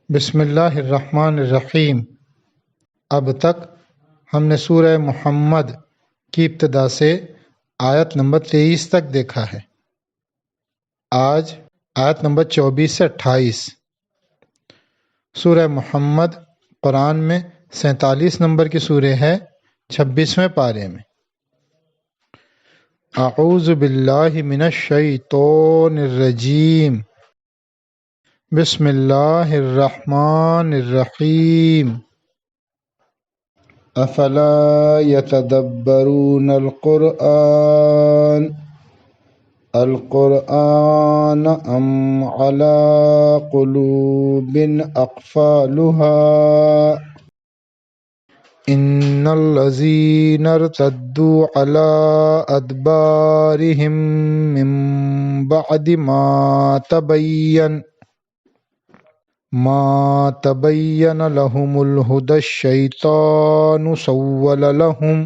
بسم اللہ الرحمن الرحیم۔ اب تک ہم نے سورہ محمد کی ابتدا سے آیت نمبر 23 تک دیکھا ہے۔ آج آیت نمبر 24 سے 28۔ سورہ محمد قرآن میں 47 نمبر کی سورہ ہے، 26ویں پارے میں۔ اعوذ باللہ من الشیطان الرجیم، بسم اللہ الرحمن الرحیم۔ افلا یتدبرون القرآن ام علی قلوب اقفالها ان الذین ارتدوا علی ادبارهم من بعد ما تبین لهم الہدی الشیطان سول لهم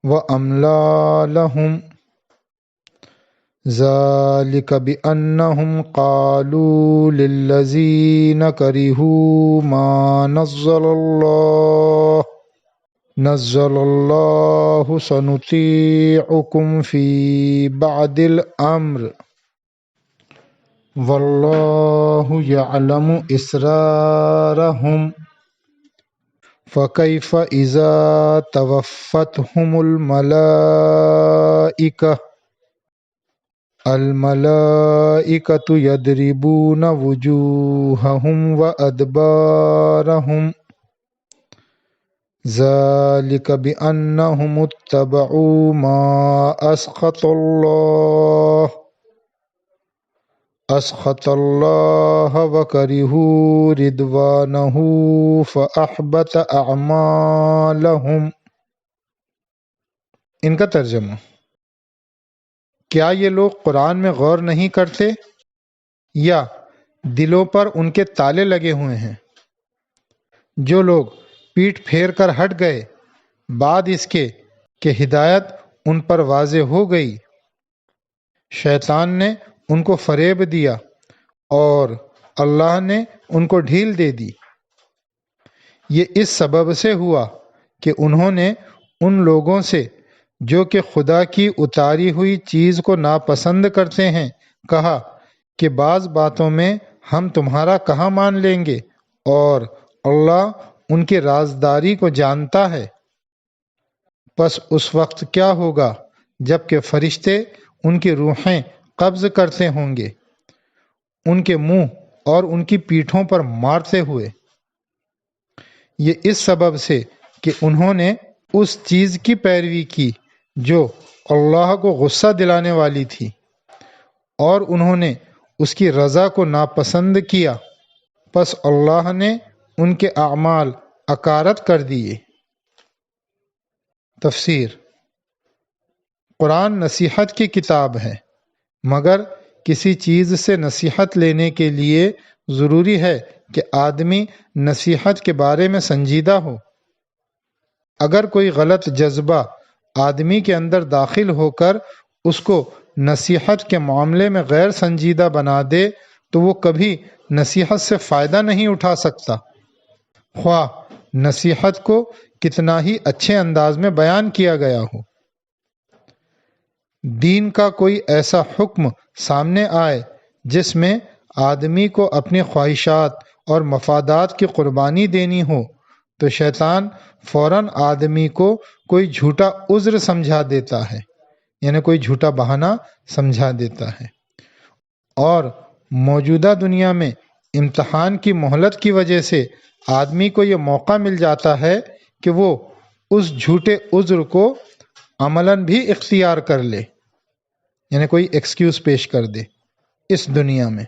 واملی لهم ذلک بانہم قالوا للذین کرہوا ما نزل اللہ سنطیعکم فی بعض الامر واللہ یعلم اسرارہم فکیف اذا توفتہم الملائکۃ یضربون وجوہہم وادبارہم ذلک بانہم اتبعوا ما اسخط اللہ وکرہوا رضوانہ فاحبط اعمالہم۔ ان کا ترجمہ: کیا یہ لوگ قرآن میں غور نہیں کرتے یا دلوں پر ان کے تالے لگے ہوئے ہیں؟ جو لوگ پیٹھ پھیر کر ہٹ گئے بعد اس کے کہ ہدایت ان پر واضح ہو گئی، شیطان نے ان کو فریب دیا اور اللہ نے ان کو ڈھیل دے دی۔ یہ اس سبب سے ہوا کہ انہوں نے ان لوگوں سے جو کہ خدا کی اتاری ہوئی چیز کو ناپسند کرتے ہیں کہا کہ بعض باتوں میں ہم تمہارا کہاں مان لیں گے، اور اللہ ان کی رازداری کو جانتا ہے۔ پس اس وقت کیا ہوگا جب کہ فرشتے ان کی روحیں قبض کرتے ہوں گے، ان کے منہ اور ان کی پیٹھوں پر مارتے ہوئے۔ یہ اس سبب سے کہ انہوں نے اس چیز کی پیروی کی جو اللہ کو غصہ دلانے والی تھی، اور انہوں نے اس کی رضا کو ناپسند کیا، پس اللہ نے ان کے اعمال اکارت کر دیے۔ تفسیر: قرآن نصیحت کی کتاب ہے، مگر کسی چیز سے نصیحت لینے کے لیے ضروری ہے کہ آدمی نصیحت کے بارے میں سنجیدہ ہو۔ اگر کوئی غلط جذبہ آدمی کے اندر داخل ہو کر اس کو نصیحت کے معاملے میں غیر سنجیدہ بنا دے تو وہ کبھی نصیحت سے فائدہ نہیں اٹھا سکتا، خواہ نصیحت کو کتنا ہی اچھے انداز میں بیان کیا گیا ہو۔ دین کا کوئی ایسا حکم سامنے آئے جس میں آدمی کو اپنی خواہشات اور مفادات کی قربانی دینی ہو تو شیطان فوراً آدمی کو کوئی جھوٹا عذر سمجھا دیتا ہے، یعنی کوئی جھوٹا بہانہ سمجھا دیتا ہے، اور موجودہ دنیا میں امتحان کی مہلت کی وجہ سے آدمی کو یہ موقع مل جاتا ہے کہ وہ اس جھوٹے عذر کو عملاً بھی اختیار کر لے، یعنی کوئی ایکسکیوز پیش کر دے اس دنیا میں،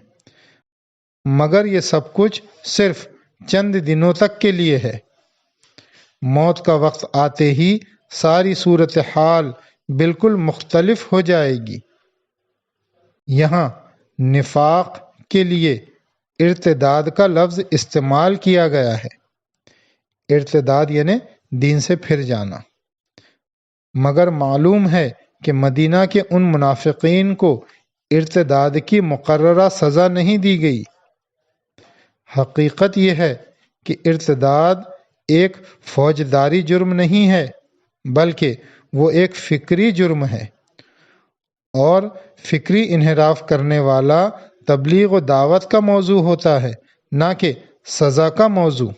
مگر یہ سب کچھ صرف چند دنوں تک کے لیے ہے۔ موت کا وقت آتے ہی ساری صورتحال بالکل مختلف ہو جائے گی۔ یہاں نفاق کے لیے ارتداد کا لفظ استعمال کیا گیا ہے۔ ارتداد یعنی دین سے پھر جانا۔ مگر معلوم ہے کہ مدینہ کے ان منافقین کو ارتداد کی مقررہ سزا نہیں دی گئی، حقیقت یہ ہے کہ ارتداد ایک فوجداری جرم نہیں ہے، بلکہ وہ ایک فکری جرم ہے، اور فکری انحراف کرنے والا تبلیغ و دعوت کا موضوع ہوتا ہے، نہ کہ سزا کا موضوع۔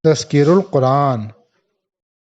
تذکیر القرآن